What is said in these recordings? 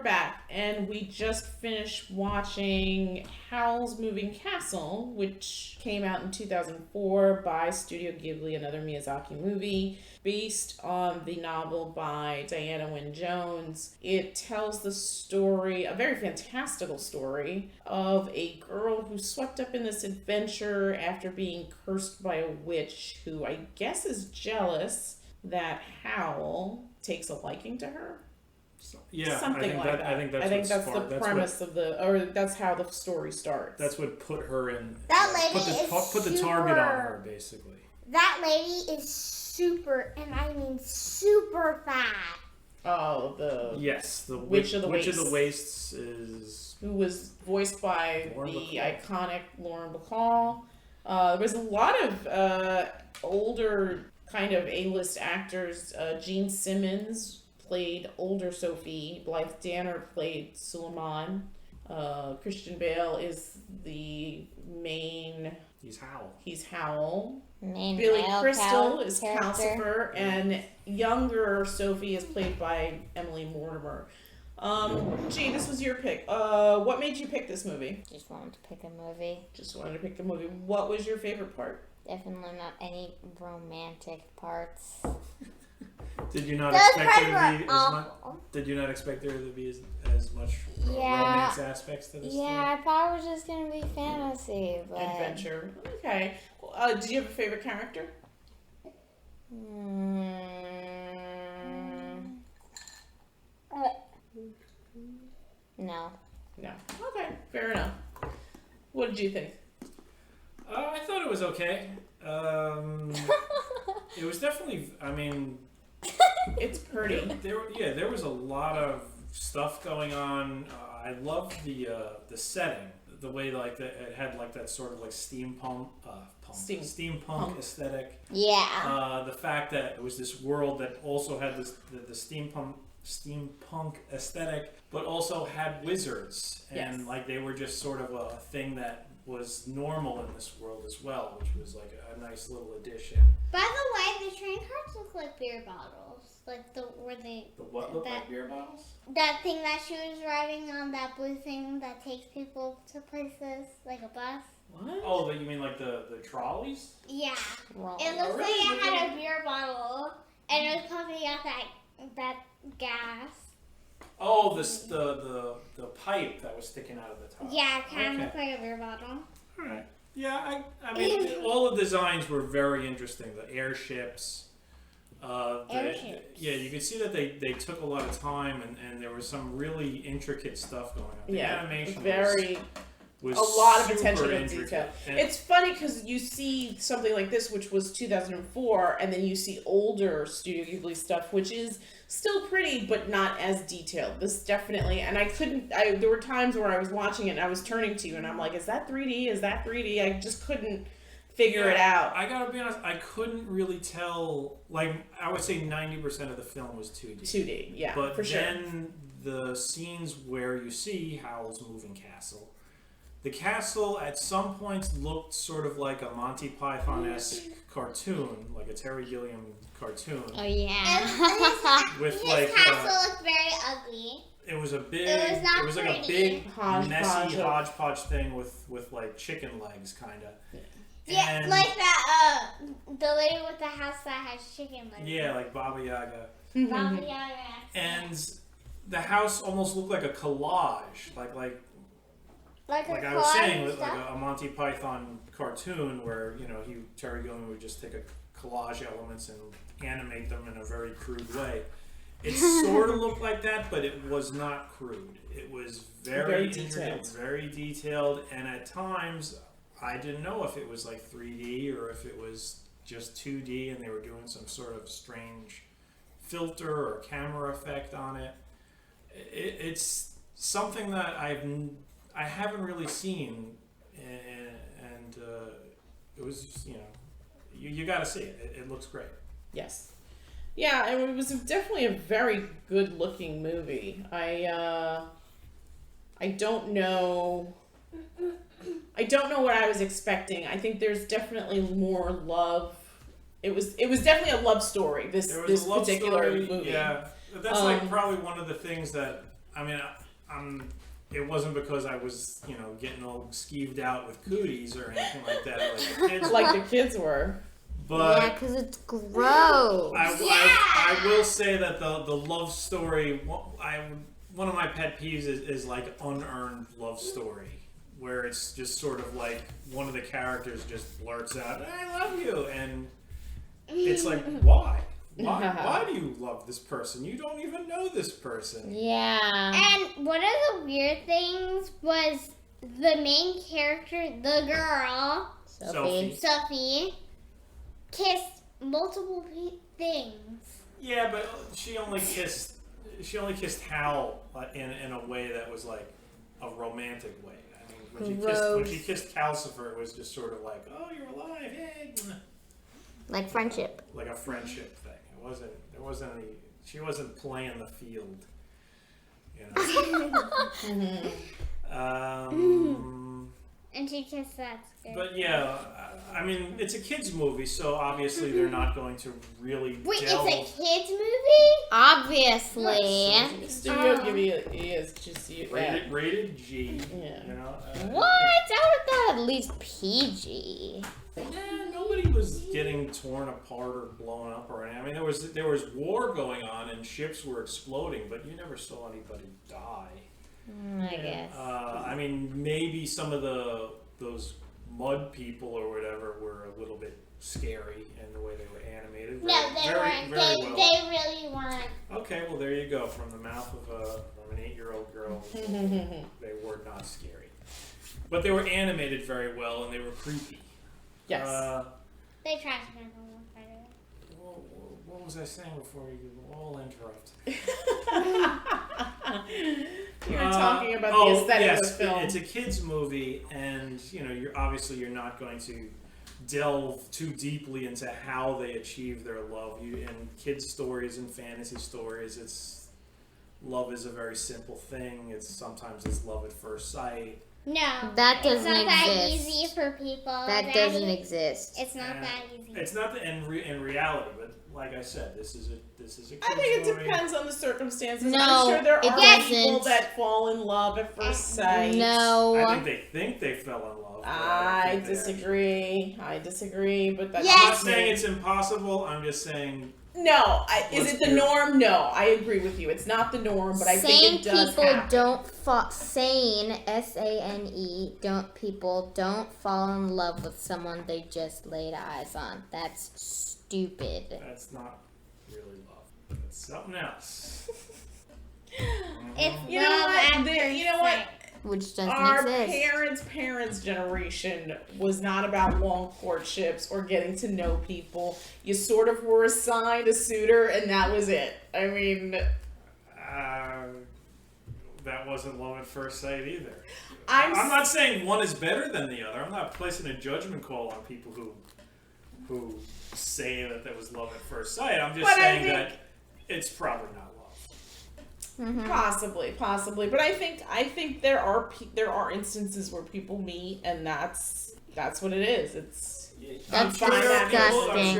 back, and we just finished watching Howl's Moving Castle, which came out in 2004 by Studio Ghibli, another Miyazaki movie, based on the novel by Diana Wynne Jones. It tells the story, a very fantastical story, of a girl who's swept up in this adventure after being cursed by a witch who I guess is jealous that Howl takes a liking to her. Yeah, something like that. I think that's the premise of or that's how the story starts. That's what put her in. That lady put the target on her, basically. That lady is super, and I mean super fat. Oh, the Witch of the Wastes is who was voiced by Lauren the Bacall. iconic Lauren Bacall. There was a lot of older kind of A-list actors. Gene Simmons played older Sophie. Blythe Danner played Suleiman. Christian Bale is the main. He's Howl. Main Billy Crystal is character. Calcifer, and younger Sophie is played by Emily Mortimer. Gee, this was your pick. What made you pick this movie? Just wanted to pick a movie. Just wanted to pick the movie. What was your favorite part? Definitely not any romantic parts. Did you not Those expect there parts to be were as much? awful. Did you not expect there to be as much romance aspects to this? Yeah, I thought it was just gonna be fantasy, but Adventure. Okay. Do you have a favorite character? No. No. Okay, fair enough. What did you think? I thought it was okay. It was definitely. I mean, It's pretty. There was a lot of stuff going on. I loved the setting, the way it had that sort of steampunk aesthetic. Yeah. The fact that it was this world that also had the steampunk aesthetic, but also had wizards, and Yes. they were just sort of a thing that was normal in this world as well, which was a nice little addition. By the way, the train cars look like beer bottles. Like the what looked like beer bottles? That thing that she was riding on, that blue thing that takes people to places, like a bus. What? Oh, you mean the trolleys? Yeah. Wrong. It looks really? like it had a beer bottle, and it was pumping out that gas. Oh, the pipe that was sticking out of the top. Yeah, it kind of Okay. looked like a beer bottle. All right. Yeah, I mean, all the designs were very interesting. The airships. Airships. Yeah, you could see that they took a lot of time, and there was some really intricate stuff going on. The animation was a lot of super attention to intricate. detail. And It's funny because you see something like this, which was 2004, and then you see older Studio Ghibli stuff, which is still pretty, but not as detailed. This definitely, and there were times where I was watching it and I was turning to you and I'm like, is that 3D? Is that 3D? I just couldn't figure it out. I gotta be honest, I couldn't really tell. I would say 90% of the film was 2D. 2D, yeah, But for sure. then the scenes where you see Howl's Moving Castle, the castle at some points looked sort of like a Monty Python-esque cartoon, like a Terry Gilliam cartoon. Oh yeah. With his castle looked very ugly. it was a big, It was not like a pretty. big Hodgepodge messy hodgepodge thing with leg chicken legs, kind of. Yeah, like that. The lady with the house that has chicken legs. Yeah, like Baba Yaga. Baba Yaga. And the house almost looked like a collage, like I was saying, with like a Monty Python cartoon where Terry Gilliam would just take a collage elements and animate them in a very crude way. It sort of looked like that, but it was not crude. It was very detailed. very detailed, and at times I didn't know if it was like 3D or if it was just 2D, and they were doing some sort of strange filter or camera effect on it. It's something that I haven't really seen, and it was just, you got to see it. It looks great. Yes. Yeah, it was definitely a very good-looking movie. I don't know. I don't know what I was expecting. I think there's definitely more love. It was definitely a love story. This particular movie. Yeah, that's probably one of the things that I mean, it wasn't because I was, getting all skeeved out with cooties or anything like that, like the kids Like the kids were. But yeah, because it's gross. I will say that the love story, one of my pet peeves is like unearned love story, where it's just sort of like one of the characters just blurts out, "I love you," and it's like, why? Why do you love this person? You don't even know this person. Yeah. And one of the weird things was the main character, the girl, Sophie, kissed multiple things. Yeah, but she only kissed Hal in a way that was like a romantic way. I mean, when she kissed Calcifer, it was just sort of like, "Oh, you're alive, yay!" Like friendship. Like a friendship thing. There wasn't any. She wasn't playing the field. And she kissed that. But yeah, I mean, it's a kids movie, so obviously they're not going to really. Wait, delve. it's a kids movie? Obviously. Studio Ghibli is just rated G. Yeah. What? I would have thought at least PG. Nobody was getting torn apart or blown up or anything. I mean, there was war going on and ships were exploding, but you never saw anybody die. I guess. I mean, maybe some of those mud people or whatever were a little bit scary in the way they were animated. No, they weren't. They really weren't. Okay, well there you go. From the mouth of an 8-year-old girl, they were not scary, but they were animated very well and they were creepy. Yes. They tried to make them look better. What was I saying before you all interrupt? You were talking about the aesthetic of the film. It's a kids movie, and you're not going to delve too deeply into how they achieve their love. In kids' stories and fantasy stories, love is a very simple thing. Sometimes it's love at first sight. No, that doesn't exist. It's not that exist. easy for people. That doesn't exist. It's not that easy. It's not in reality, but like I said, this is a kids I think it story. depends on the circumstances. No, I'm sure there it are people doesn't. that fall in love at first sight. No. I think they fell in love. I disagree. But that's I'm not saying it's impossible. I'm just saying. No, is it the norm? No, I agree with you. It's not the norm, but I think it does happen. Don't sane, S-A-N-E, people don't fall in love with someone they just laid eyes on. That's stupid. That's not really love. That's something else. It's You know what? Which doesn't Our exist. parents' generation was not about long courtships or getting to know people. You sort of were assigned a suitor, and that was it. I mean, that wasn't love at first sight either. I'm not saying one is better than the other. I'm not placing a judgment call on people who say that was love at first sight. I'm just saying that it's probably not love. Mm-hmm. Possibly, but I think there are instances where people meet, and that's what it is. That's I'm disgusting.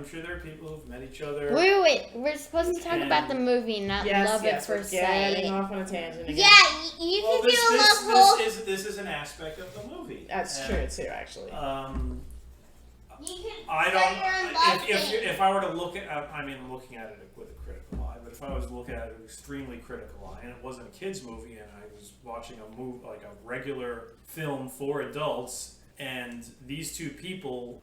sure there are people who've met each other. Wait. We're supposed to talk about the movie, not love at first sight. Getting off on a tangent again. Yeah, you can do a love hole. This is an aspect of the movie. That's true too, actually. You can I don't. if I were to look at, I'm looking at it with a critical eye, but if I was looking at it with an extremely critical eye, and it wasn't a kids movie, and I was watching a movie like a regular film for adults, and these two people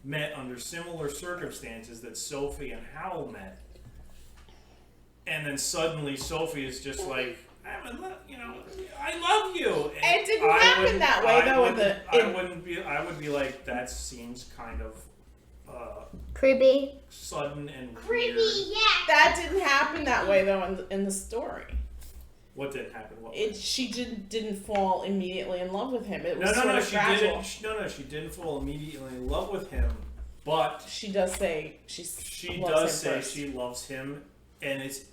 met under similar circumstances that Sophie and Howl met, and then suddenly Sophie is just like, I love you. And it didn't happen that way, though. I would be like, that seems kind of creepy, sudden and Creepy, weird. yeah. That didn't happen that way, though, in the story. What didn't happen? She didn't fall immediately in love with him. It was No, she gradual. She didn't fall immediately in love with him, but she does say she loves him, and it's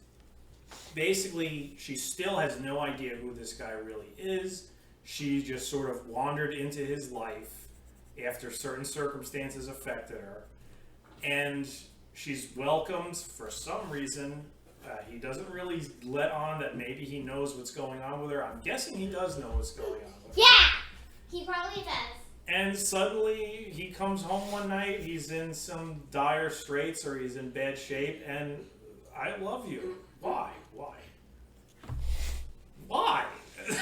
basically she still has no idea who this guy really is. She just sort of wandered into his life after certain circumstances affected her, and she's welcomed for some reason He doesn't really let on that maybe he knows what's going on with her. I'm guessing he does know what's going on with her. Yeah, he probably does. And suddenly he comes home one night, he's in some dire straits or he's in bad shape, and I love you. Why? She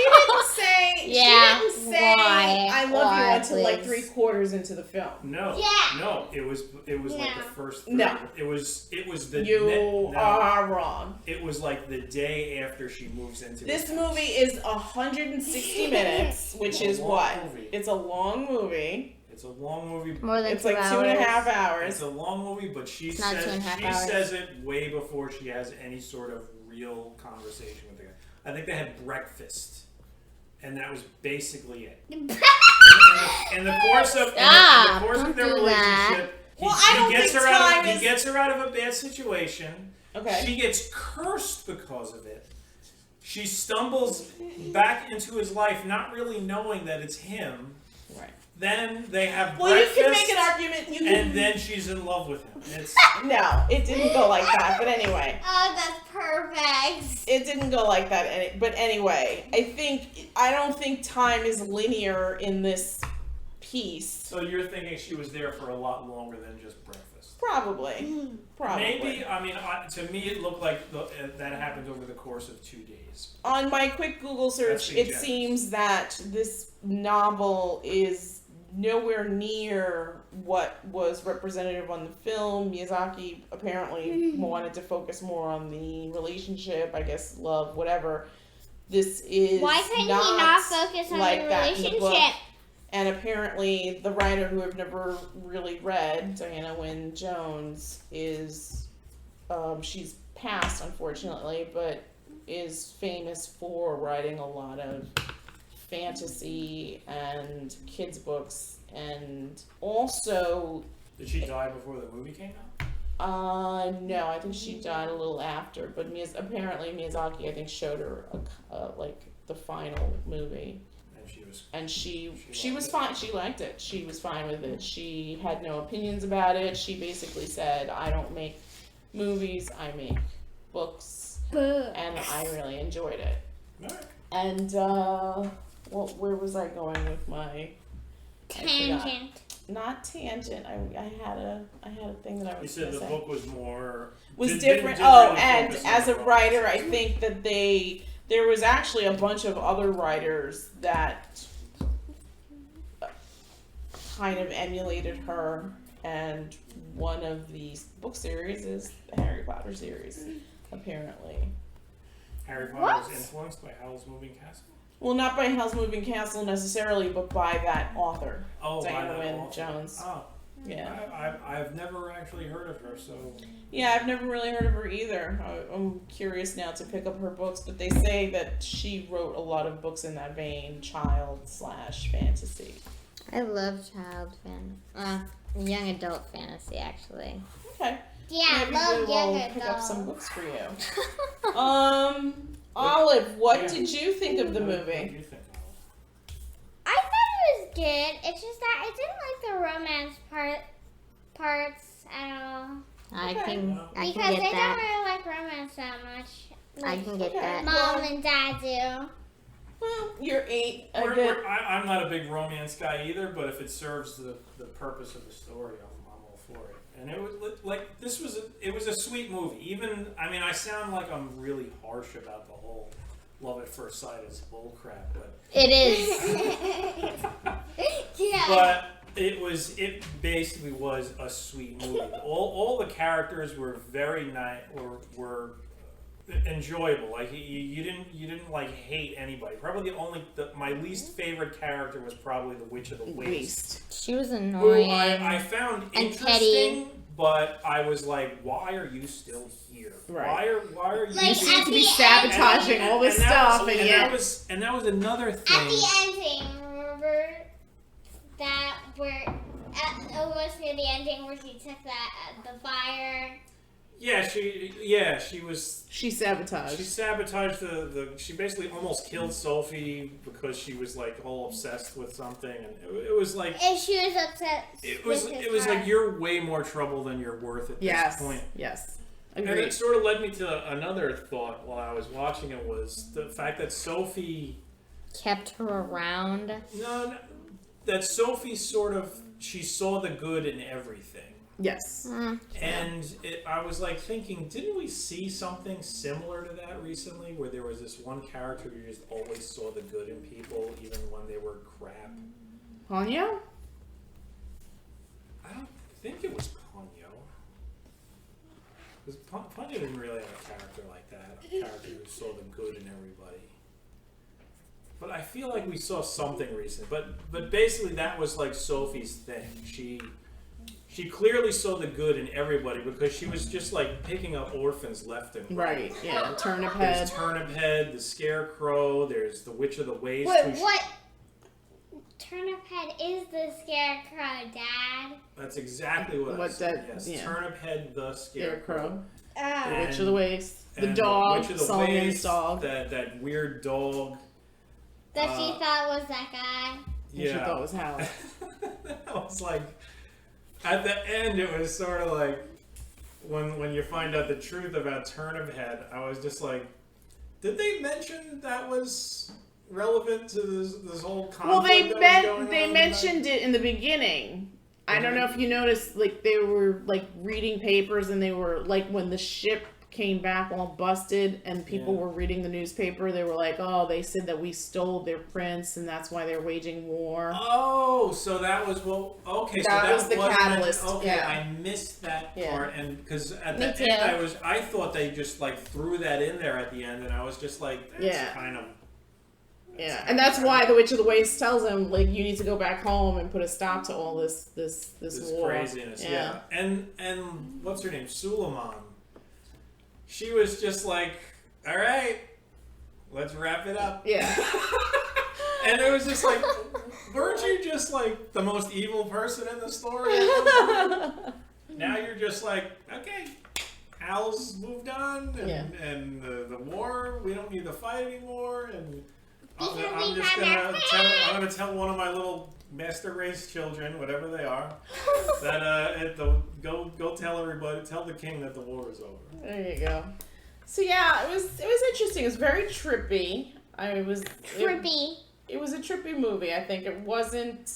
didn't say. Yeah, She didn't say why? I love Why, you until like please? 3/4 into the film. No. Yeah. No. It was like No. the first. No. It was the. You no, are wrong. It was like the day after she moves into This the house. movie is 160 minutes, which It's a is long what? movie. It's a long movie. It's a long movie. More than It's 2 like hours. 2.5 It's hours. a long movie, but she It's not says 2.5 she hours. says it way before she has any sort of real conversation with the guy. I think they had breakfast, and that was basically it. In the course of Stop, their don't do that. relationship, Well, I don't think time he is- gets her out of a bad situation. Okay. She gets cursed because of it. She stumbles back into his life, not really knowing that it's him. Right. Then they have Well, you breakfast, can make an argument. You can. and then she's in love with him. It's No, it didn't go like that. But anyway. Oh, that's perfect. It didn't go like that, but anyway, I don't think time is linear in this piece. so you're thinking she was there for a lot longer than just breakfast. Probably. Maybe. I mean, to me, it looked like that happened over the course of 2 days. On my quick Google search, That's it seems that this novel is nowhere near what was representative on the film. Miyazaki apparently wanted to focus more on the relationship, I guess, love, whatever. This is Why couldn't he not not focus on like the that in the book. relationship? And apparently, the writer who I've never really read, Diana Wynne Jones, is she's passed, unfortunately, but is famous for writing a lot of fantasy and kids books, and also Did she die before the movie came out? no, I think she died a little after, but apparently Miyazaki, I think, showed her like the final movie. And she was. And she was fine. She liked it. She was fine with it. She had no opinions about it. She basically said, I don't make movies, I make books. And I really enjoyed it. Alright. And, where was I going with my... Tangent. Not tangent. I had a thing that I You was said going to the say. book was more. Was didn't different. really And focus as on a the writer, I romance. think that there was actually a bunch of other writers that kind of emulated her, and one of these book series is the Harry Potter series, apparently. Harry Potter What? was influenced by Howl's Moving Castle. Well, not by Howl's Moving Castle necessarily, but by that author, Oh, by Diana that Wynne author. Jones. Oh, Yeah. I've never actually heard of her, so. Yeah, I've never really heard of her either. I'm curious now to pick up her books, but they say that she wrote a lot of books in that vein, child/fantasy. I love young adult fantasy, actually. Okay. Yeah, I Maybe love we young will pick up some adults. books for you. Olive, what did you think of the What do movie? you think, Olive? I thought it was good. It's just that I didn't like the romance parts at all. I Okay. can Because get they that. don't really like romance that much. I can get Okay. that. Mom and Dad do. Well, you're 8. I We're- get. we're- I'm not a big romance guy either, but if it serves the purpose of the story, I'm all for it. And it was like it was a sweet movie. Even I sound like I'm really harsh about the whole love at first sight is bullcrap, but It is. Yeah. but it basically was a sweet movie. All the characters were very nice, were enjoyable. Like you didn't like hate anybody. Probably my least favorite character was probably the Witch of the Waste. She was Who annoying. I found And interesting, but I was like, why are you still here? Right. Why are you? Like, seem at to be the sabotaging all this that stuff, was, and yet. that was another thing. At the ending, remember that almost near the ending where she took the fire. She was. She sabotaged. She sabotaged she basically almost killed Sophie because she was like all obsessed with something, and it was like And she was upset. it was with his like heart. you're way more trouble than you're worth at this point. Yes. And Agreed. it sort of led me to another thought while I was watching it, was the fact that Sophie Kept her around. that Sophie she saw the good in everything. Yes. And I was like thinking, didn't we see something similar to that recently, where there was this one character who just always saw the good in people, even when they were crap? Ponyo? I don't think it was Ponyo. Because Ponyo didn't really have a character like that, a character who saw the good in everybody. But I feel like we saw something recent. But basically that was like Sophie's thing. She clearly saw the good in everybody, because she was just like picking up orphans left and right. Right, yeah. Turnip There's Head. Turnip Head, the Scarecrow, there's the Witch of the Waste. What? Turnip Head is the Scarecrow, Dad. That's exactly what I said. Yes, yeah. Turnip Head, the Scarecrow. The Witch of the Waste. The And dog. Witch of the Solomon's Waste, dog. that weird dog. That she thought was that guy. She thought it was Hal. I was like, at the end, it was sort of like, when you find out the truth about Turnip Head, I was just like, did they mention that was relevant to this whole conflict? Well, they mentioned it in the beginning. I don't know if you noticed, like, they were, like, reading papers, and they were, like, when the ship came back all busted and people were reading the newspaper, they were like, oh, they said that we stole their prince and that's why they're waging war. Oh, so that was, okay, so that was the wasn't catalyst. Okay, yeah. I missed that part, and because at Me the too. end I thought they just like threw that in there at the end, and I was just like, that's kind of. Yeah, and that's why the Witch of the Waste tells him, like, you need to go back home and put a stop to all this war. Craziness. Yeah. And what's her name? Suleiman. She was just like, all right, let's wrap it up. Yeah. And it was just like, weren't you just like the most evil person in the story? Now you're just like, okay, Hal's moved on, and the war, we don't need to fight anymore, and I'm gonna tell one of my little master race children, whatever they are, that go tell everybody, tell the king that the war is over. There you go. So yeah, it was interesting. It was very trippy. Trippy. It was a trippy movie. I think it wasn't.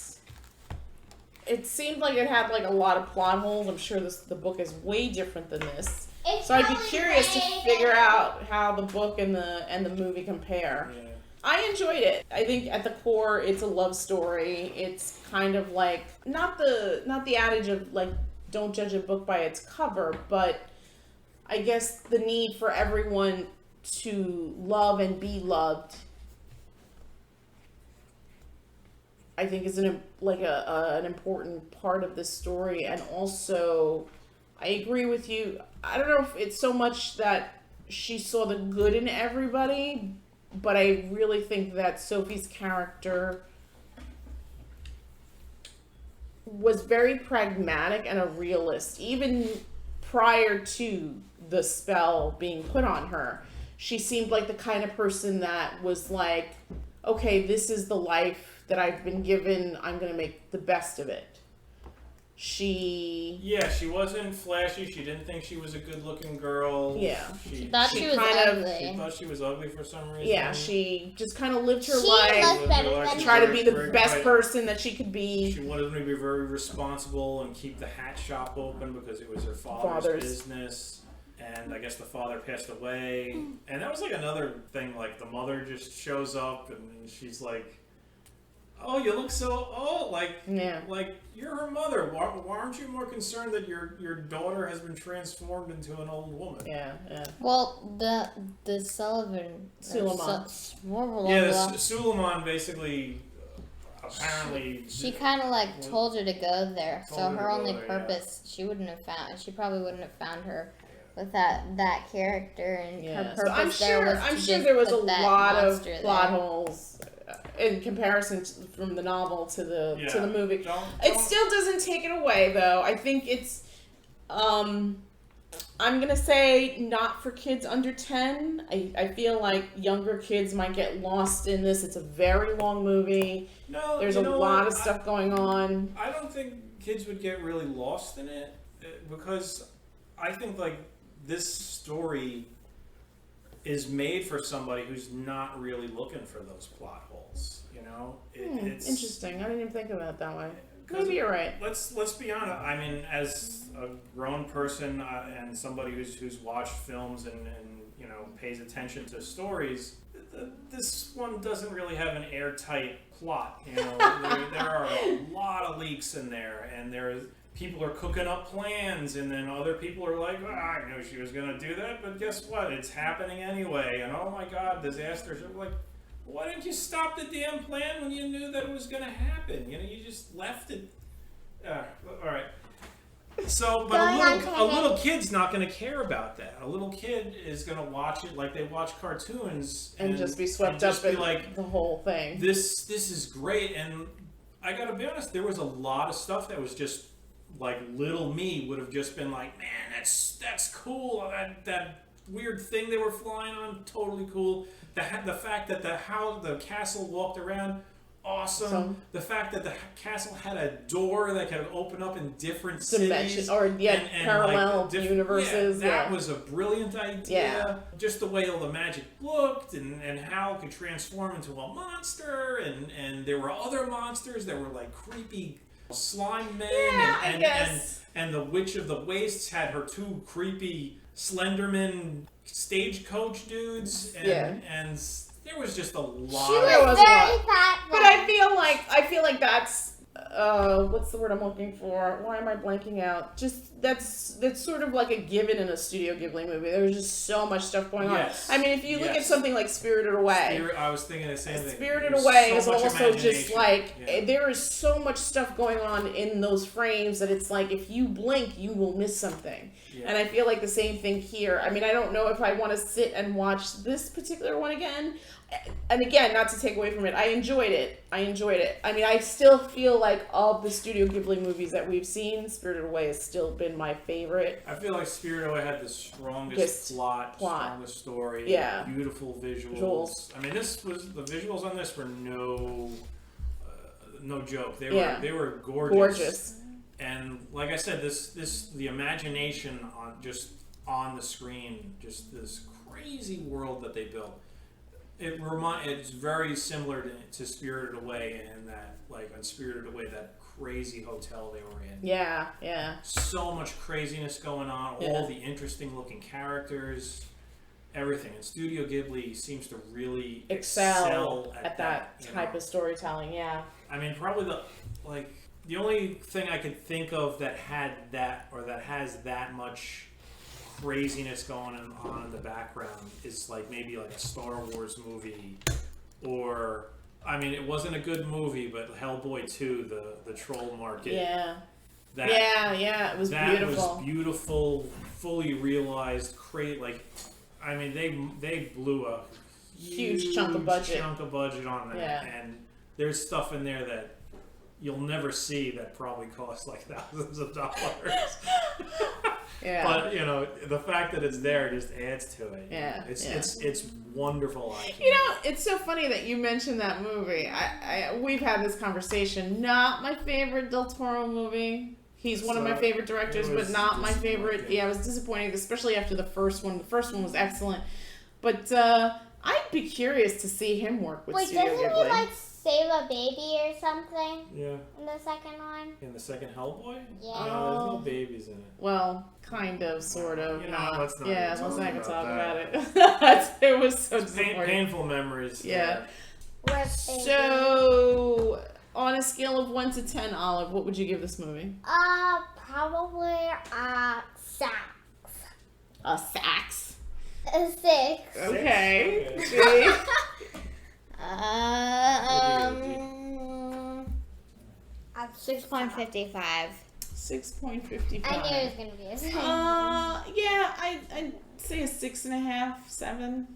It seemed like it had like a lot of plot holes. I'm sure the book is way different than this. So I'd be curious to figure out how the book and the movie compare. Yeah. I enjoyed it. I think at the core, it's a love story. It's kind of like not the adage of like don't judge a book by its cover, but I guess the need for everyone to love and be loved, I think, is an important part of this story. And also, I agree with you. I don't know if it's so much that she saw the good in everybody, but I really think that Sophie's character was very pragmatic and a realist. Even prior to the spell being put on her, she seemed like the kind of person that was like, okay, this is the life that I've been given. I'm going to make the best of it. She wasn't flashy. She didn't think she was a good-looking girl. Yeah. She thought she was ugly. She thought she was ugly for some reason. Yeah, she just kind of lived her life. Better Try to be the best person that she could be. She wanted to be very responsible and keep the hat shop open because it was her father's business. And I guess the father passed away. And that was like another thing, like the mother just shows up and she's like, oh, you look so old, like you're her mother. Why aren't you more concerned that your daughter has been transformed into an old woman? Yeah. Well, the Suleiman. Suleiman basically apparently. She kind of like told her to go there, so her only purpose she probably wouldn't have found her with that character, and her purpose I'm sure there was a lot of plot holes in comparison from the novel to the movie. It still doesn't take it away, though. I think it's I'm gonna say not for kids under 10. I feel like younger kids might get lost in this. It's a very long movie. No, there's a lot of stuff going on. I don't think kids would get really lost in it because I think like this story is made for somebody who's not really looking for those plot holes. You know, it's interesting. I didn't even think of it that way. Maybe you're right. Let's be honest. I mean, as a grown person and somebody who's watched films and you know pays attention to stories, this one doesn't really have an airtight plot. You know, there are a lot of leaks in there, and people are cooking up plans, and then other people are like, I knew she was going to do that, but guess what? It's happening anyway, and oh my God, disasters. I'm like, why didn't you stop the damn plan when you knew that it was going to happen? You know, you just left it. All right. So, but a little kid's not going to care about that. A little kid is going to watch it like they watch cartoons and just be swept up in like the whole thing. This is great, and I got to be honest. There was a lot of stuff that was just like little me would have just been like, man, that's cool. That weird thing they were flying on, totally cool. The fact that how the castle walked around, awesome. The fact that the castle had a door that could open up in different cities or parallel like universes. That was a brilliant idea. Yeah. Just the way all the magic looked, and how it could transform into a monster, and there were other monsters that were like creepy slime men, and the Witch of the Wastes had her two creepy Slenderman stagecoach dudes, and there was just a lot. She was very fat, but I feel like that's what's the word I'm looking for? Why am I blanking out? Just that's sort of like a given in a Studio Ghibli movie. There's just so much stuff going on. I mean, if you look at something like Spirited Away, I was thinking the same thing. Spirited Away is also just like there is so much stuff going on in those frames that it's like if you blink, you will miss something. And I feel like the same thing here. I mean, I don't know if I want to sit and watch this particular one again. And again, not to take away from it, I enjoyed it. I mean, I still feel like of the Studio Ghibli movies that we've seen, Spirited Away has still been my favorite. I feel like Spirited Away had the strongest plot, strongest story, beautiful visuals. I mean, the visuals on this were no joke. They were gorgeous. And like I said, the imagination on the screen, just this crazy world that they built. It's very similar to Spirited Away, in that, like, on Spirited Away, that crazy hotel they were in. Yeah. So much craziness going on, all the interesting looking characters, everything. And Studio Ghibli seems to really excel at that type of storytelling, I mean, probably the only thing I could think of that had that, or that has that much craziness going on in the background is like maybe like a Star Wars movie, or I mean, it wasn't a good movie, but Hellboy 2, the Troll Market. It was beautiful. That was beautiful, fully realized. I mean, they blew a huge chunk of budget on that, and there's stuff in there that you'll never see that probably costs like thousands of dollars. But you know, the fact that it's there just adds to it. It's wonderful. You know, it's so funny that you mentioned that movie. We've had this conversation. Not my favorite Del Toro movie. He's one of my favorite directors, but not my favorite. Yeah, it was disappointing, especially after the first one. The first one was excellent, but I'd be curious to see him work with Studio Ghibli. Doesn't he like save a baby or something? Yeah. In the second one? In the second Hellboy? Yeah. No, there's no babies in it. Well, kind of, sort of. You know, let's not even talk about it. It was so disappointing. Painful memories. Yeah. So, on a scale of 1 to 10, Olive, what would you give this movie? Probably a 6. A sax? A 6. Okay. G? 6.55. 6.55. I knew it was gonna be a 7. I'd say a 6.5, 7.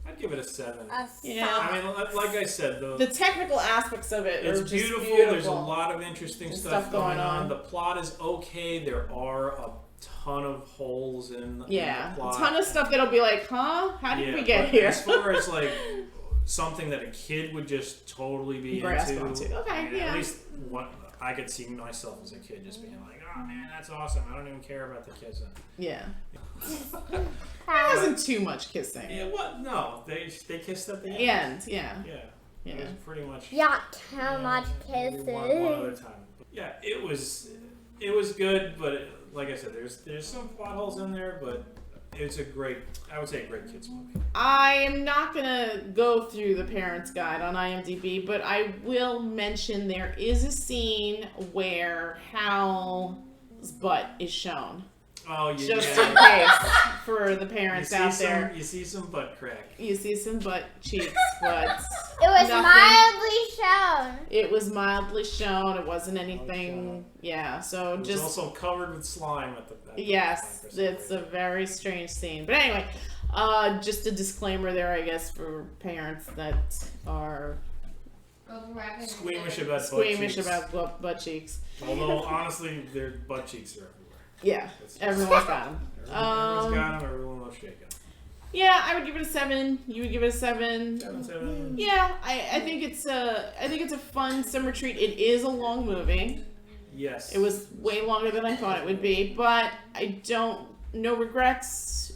I'd give it a 7. Yeah. I mean, like I said, the technical aspects of it are just beautiful. beautiful. There's a lot of interesting stuff going on. The plot is okay. There are a ton of holes in the plot. A ton of stuff that'll be like, huh? How did we get here? As far as like something that a kid would just totally be grasp into. onto. Okay, At least I could see myself as a kid just being like, oh man, that's awesome. I don't even care about the kissing. Yeah. There wasn't too much kissing. Yeah, what? No, they kissed at the end. Yeah. Yeah. It was pretty much. Yeah, too much kisses. One other time. Yeah, it was good, but like I said, there's some plot holes in there, but it's I would say a great kids movie. I am not gonna go through the parents' guide on IMDb, but I will mention there is a scene where Hal's butt is shown. Oh, yeah. Just in case for the parents out there. You see some butt crack. You see some butt cheeks, but it was nothing. mildly shown. It was mildly shown. It wasn't anything. Yeah, so it was just also covered with slime at the. Yes, it's a very strange scene. But anyway, just a disclaimer there, I guess, for parents that are squeamish about butt cheeks. Although honestly, their butt cheeks are everywhere. Yeah, everyone's got them. Everyone's got them. Everyone loves shaking. Yeah, I would give it a 7. You would give it a 7. 7. Yeah, I think it's a fun summer treat. It is a long movie. Yes. It was way longer than I thought it would be, but no regrets.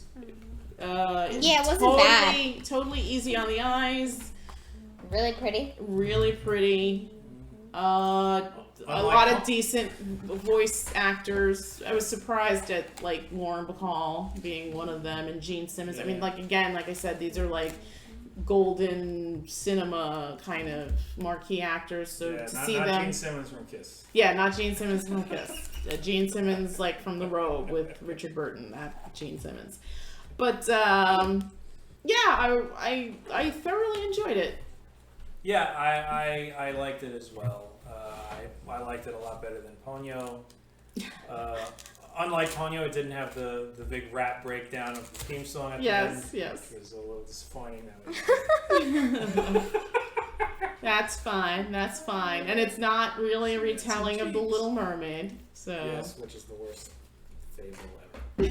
It wasn't bad. Totally easy on the eyes. Really pretty. Really pretty. A lot of decent voice actors. I was surprised at like Lauren Bacall being one of them and Gene Simmons. Yeah. I mean, like I said, these are like golden cinema kind of marquee actors. So to see them, not Gene Simmons from Kiss. Yeah, not Gene Simmons from Kiss. Gene Simmons like from The Robe with Richard Burton. That Gene Simmons. But yeah, I thoroughly enjoyed it. Yeah, I liked it as well. I liked it a lot better than Ponyo. Unlike Ponyo, it didn't have the big rap breakdown of the theme song at the end. Yes. Which was a little disappointing. That's fine. And it's not really a retelling of The Little Mermaid. So yes, which is the worst fable ever.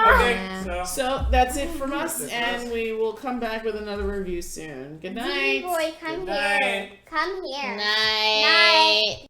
Okay, so that's it from us, and we will come back with another review soon. Good night. Boy, come here. Come here. Night.